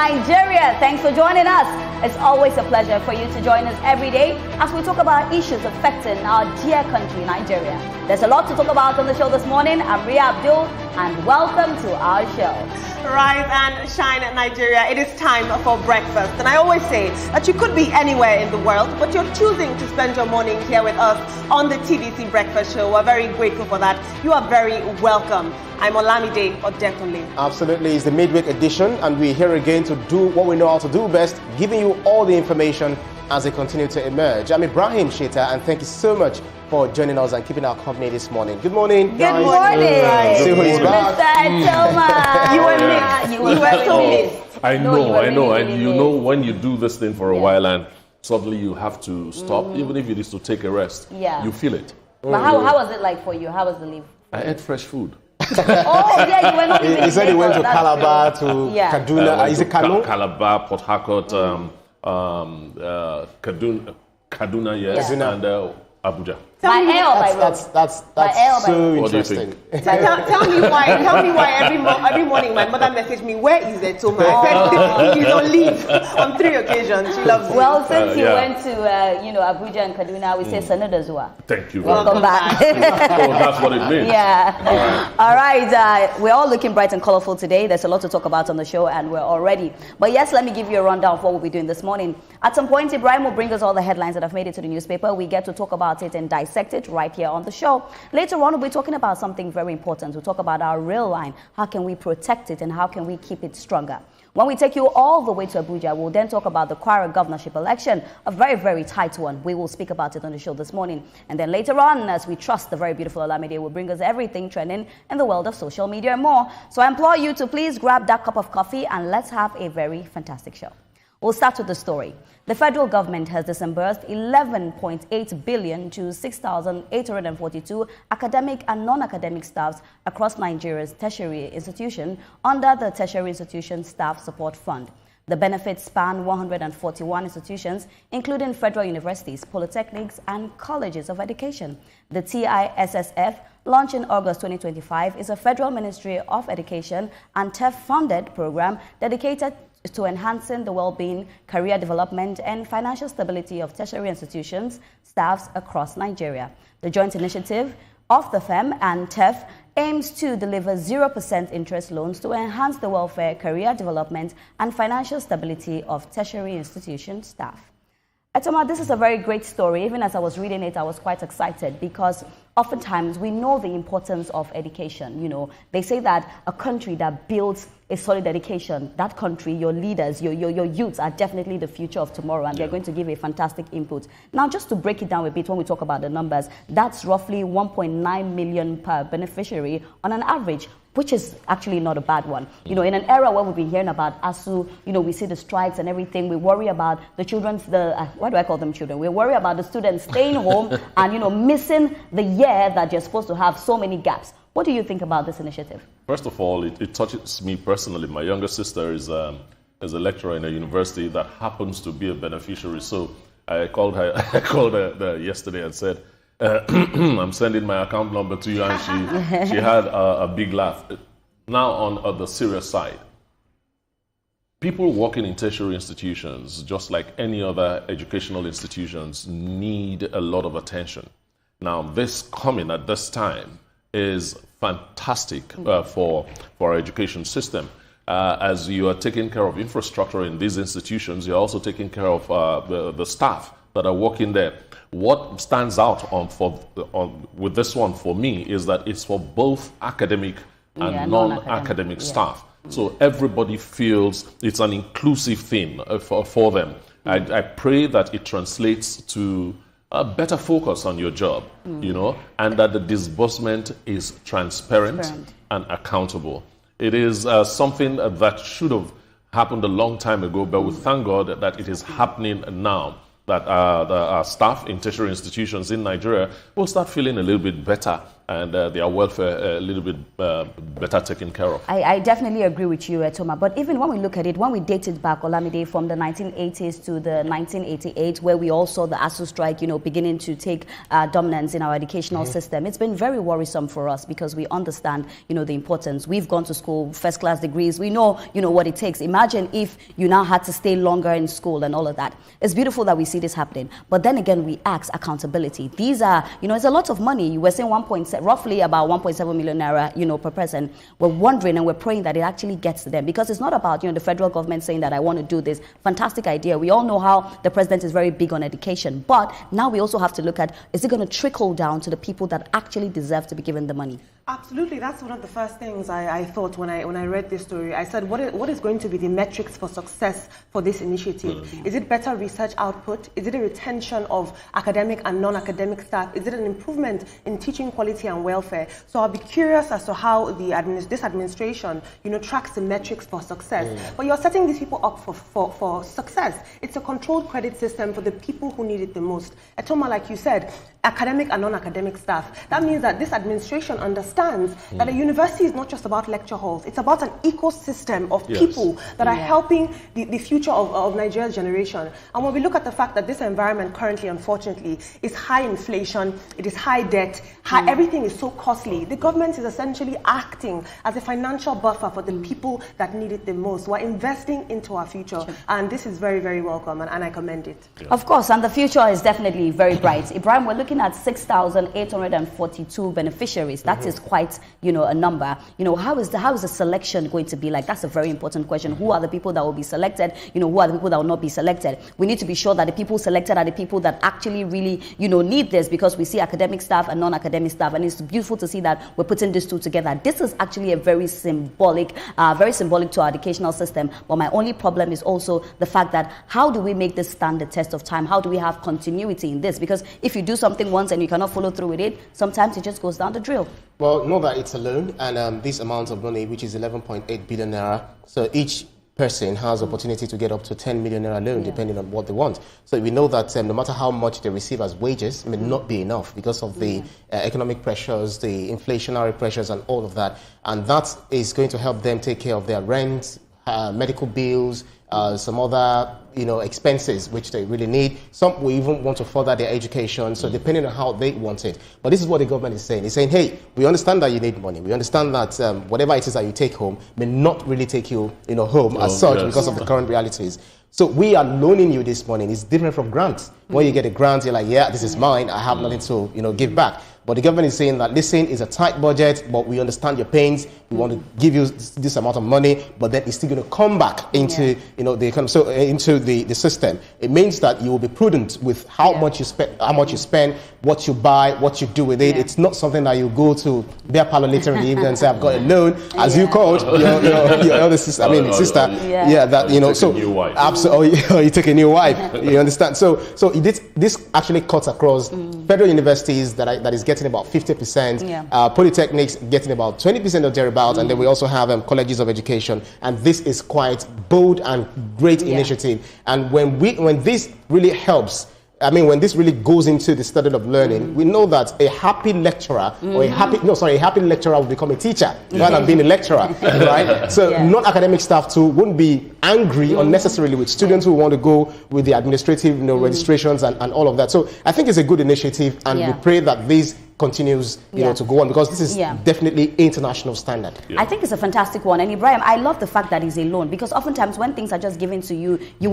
Nigeria. Thanks for joining us. It's always a pleasure for you to join us every day as we talk about issues affecting our dear country, Nigeria. There's a lot to talk about on the show this morning. I'm Ria Abdul, and welcome to our show. Rise and shine at Nigeria. It is time for breakfast. And I always say that you could be anywhere in the world, but you're choosing to spend your morning here with us on the TVC Breakfast Show. We're very grateful for that. You are very welcome. I'm Olamide Odekunle. Absolutely. It's the midweek edition, and we're here again to do what we know how to do best, giving you all the information as they continue to emerge. I'm Ibrahim Sheta, and thank you so much for joining us and keeping our company this morning. Good morning. Good morning. See who is back. Mr. Thomas. You were missed. You were so missed. I know, really, and you know when you do this thing for a while and suddenly you have to stop, even if it is to take a rest. Yeah. You feel it. But how was it like for you? How was the leave? I ate fresh food. Oh, yeah, you were not even He said he went to That's Calabar, true. to Kaduna. Is it Kano? Calabar, Port Harcourt, Kaduna, yes, and Abuja. By air or by road? That's air or by so road? What do you interesting. think? Tell me why every morning my mother messaged me, where is the Toma? I said, he's on leave on 3 occasions. She loves me. Well, since you went to Abuja and Kaduna, we say Sanada Zua. Thank you very Welcome much. back. Oh, that's what it means. Yeah. All right. We're all looking bright and colorful today. There's a lot to talk about on the show, and we're all ready. But yes, let me give you a rundown of what we'll be doing this morning. At some point, Ibrahim will bring us all the headlines that have made it to the newspaper. We get to talk about it and dissect it right here on the show. Later on, we'll be talking about something very important. We'll talk about our rail line. How can we protect it and how can we keep it stronger? When we take you all the way to Abuja, we'll then talk about the Kwara governorship election, a very, very tight one. We will speak about it on the show this morning. And then later on, as we trust the very beautiful Olamide will bring us everything trending in the world of social media and more. So I implore you to please grab that cup of coffee and let's have a very fantastic show. We'll start with the story. The federal government has disbursed 11.8 billion to 6,842 academic and non-academic staffs across Nigeria's tertiary institution under the Tertiary Institution Staff Support Fund. The benefits span 141 institutions, including federal universities, polytechnics, and colleges of education. The TISSF, launched in August 2025, is a federal Ministry of Education and TEF-funded program dedicated to enhancing the well-being, career development, and financial stability of tertiary institutions staffs across Nigeria. The joint initiative of the FEM and TEF aims to deliver 0% interest loans to enhance the welfare, career development, and financial stability of tertiary institution staff. Etoma, this is a very great story. Even as I was reading it, I was quite excited because oftentimes we know the importance of education. You know, they say that a country that builds a solid education, that country, your leaders, your youths are definitely the future of tomorrow, and they're going to give a fantastic input. Now, just to break it down a bit, when we talk about the numbers, that's roughly 1.9 million per beneficiary on an average, which is actually not a bad one. You know, in an era where we've been hearing about ASU, you know, we see the strikes and everything, we worry about the children, why do I call them children? We worry about the students staying home and, you know, missing the year that you're supposed to have so many gaps. What do you think about this initiative? First of all, it touches me personally. My younger sister is a lecturer in a university that happens to be a beneficiary. So I called her yesterday and said, I'm sending my account number to you, and she had a big laugh. Now on the serious side, people working in tertiary institutions, just like any other educational institutions, need a lot of attention. Now, this coming at this time is fantastic for our education system. As you are taking care of infrastructure in these institutions, you're also taking care of the staff that are working there. What stands out with this one for me is that it's for both academic and non-academic staff. So everybody feels it's an inclusive thing for them. I pray that it translates to a better focus on your job, you know, and that the disbursement is transparent and accountable. It is something that should have happened a long time ago, but we thank God that it is happening now, that our staff in tertiary institutions in Nigeria will start feeling a little bit better and their welfare a little bit better taken care of. I definitely agree with you, Toma. But even when we look at it, when we date it back, Olamide, from the 1980s to the 1988, where we all saw the ASU strike, beginning to take dominance in our educational system, it's been very worrisome for us because we understand, the importance. We've gone to school, first-class degrees. We know, what it takes. Imagine if you now had to stay longer in school and all of that. It's beautiful that we see this happening. But then again, we ask accountability. These are, it's a lot of money. You were saying roughly about 1.7 million naira, per person. We're wondering and we're praying that it actually gets to them, because it's not about, the federal government saying that I want to do this. Fantastic idea. We all know how the president is very big on education. But now we also have to look at, is it going to trickle down to the people that actually deserve to be given the money? Absolutely. That's one of the first things I thought when I read this story. I said, what is going to be the metrics for success for this initiative? Is it better research output? Is it a retention of academic and non-academic staff? Is it an improvement in teaching quality and welfare? So I'll be curious as to how this administration, tracks the metrics for success. But you're setting these people up for success. It's a controlled credit system for the people who need it the most. Etoma, like you said, academic and non-academic staff. That means that this administration understands that a university is not just about lecture halls. It's about an ecosystem of people that are helping the future of Nigeria's generation. And when we look at the fact that this environment currently, unfortunately, is high inflation, it is high debt, everything is so costly, the government is essentially acting as a financial buffer for the people that need it the most. We're investing into our future, and this is very, very welcome, and I commend it. Of course, and the future is definitely very bright. Ibrahim, we're looking at 6,842 beneficiaries. That is quite, a number. How is the selection going to be like? That's a very important question. Who are the people that will be selected? Who are the people that will not be selected? We need to be sure that the people selected are the people that actually really, need this, because we see academic staff and non-academic staff, and it's beautiful to see that we're putting these two together. This is actually a very symbolic to our educational system. But my only problem is also the fact that how do we make this stand the test of time? How do we have continuity in this? Because if you do something once and you cannot follow through with it, sometimes it just goes down the drill. Well, know that it's a loan, and this amount of money, which is 11.8 billion naira, so each person has opportunity to get up to 10 million naira loan, depending on what they want. So we know that no matter how much they receive as wages, it may not be enough because of the economic pressures, the inflationary pressures, and all of that. And that is going to help them take care of their rent, medical bills, some other expenses which they really need. Some will even want to further their education, so depending on how they want it. But this is what the government is saying. It's saying, hey, we understand that you need money. We understand that whatever it is that you take home may not really take you home as such because of the current realities. So we are loaning you this money. It's different from grants. When you get a grant, you're like, yeah, this is mine. I have nothing to give back. But the government is saying that, listen, it's a tight budget, but we understand your pains. We want to give you this amount of money, but then it's still going to come back into the economy, so into the system. It means that you will be prudent with how much you spend, what you buy, what you do with it. It's not something that you go to beer parlor later in the evening and say, I've got a loan, as you called your elder sister. Sister. So new wife. Absolutely, you take a new wife. You understand? So this actually cuts across federal universities that is getting about 50%, polytechnics getting about 20% of thereabouts, and then we also have colleges of education. And this is quite bold and great initiative. And when this really helps, when this really goes into the study of learning, we know that a happy lecturer or a happy lecturer will become a teacher rather than being a lecturer, right? So non-academic staff too wouldn't be angry unnecessarily with students who want to go with the administrative registrations and all of that. So I think it's a good initiative, and we pray that this continues to go on, because this is definitely international standard. I think it's a fantastic one. And Ibrahim, I love the fact that it's a loan, because oftentimes when things are just given to you, you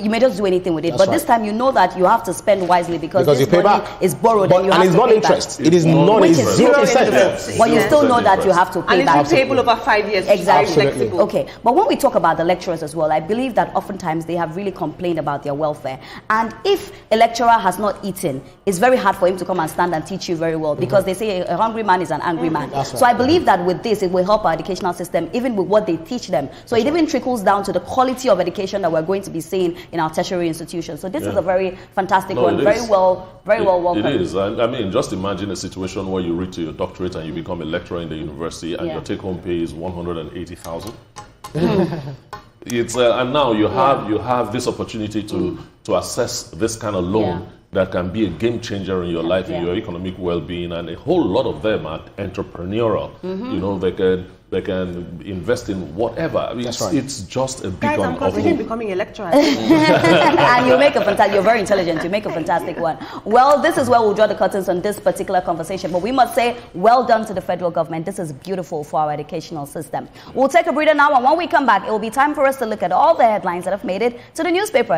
may just do anything with it. That's but this time you know that you have to spend wisely, because this you pay money back. is borrowed, but, and you have it's to not pay interest. back. It is not. Which is 0%. But you still know that you have to pay and back. it's payable over 5 years. Exactly. Very flexible. Okay, but when we talk about the lecturers as well, I believe that oftentimes they have really complained about their welfare. And if a lecturer has not eaten, it's very hard for him to come and stand and teach you very well, because they say a hungry man is an angry man. So I believe that with this, it will help our educational system, even with what they teach them. So it even trickles down to the quality of education that we're going to be seeing in our tertiary institutions. So this is a very fantastic one. Very well welcome. It is. Just imagine a situation where you reach to your doctorate and you become a lecturer in the university, and your take-home pay is 180,000. It's and now you have this opportunity to assess this kind of loan that can be a game changer in your life, in your economic well-being, and a whole lot of them are entrepreneurial. You know, they can invest in whatever. I mean, it's just a Guys, beacon I'm of considering hope. becoming a lecturer. And you make a fantastic, you're very intelligent, you make a fantastic one. Well, this is where we'll draw the curtains on this particular conversation, but we must say well done to the federal government. This is beautiful for our educational system. We'll take a breather now, and when we come back, it will be time for us to look at all the headlines that have made it to the newspaper.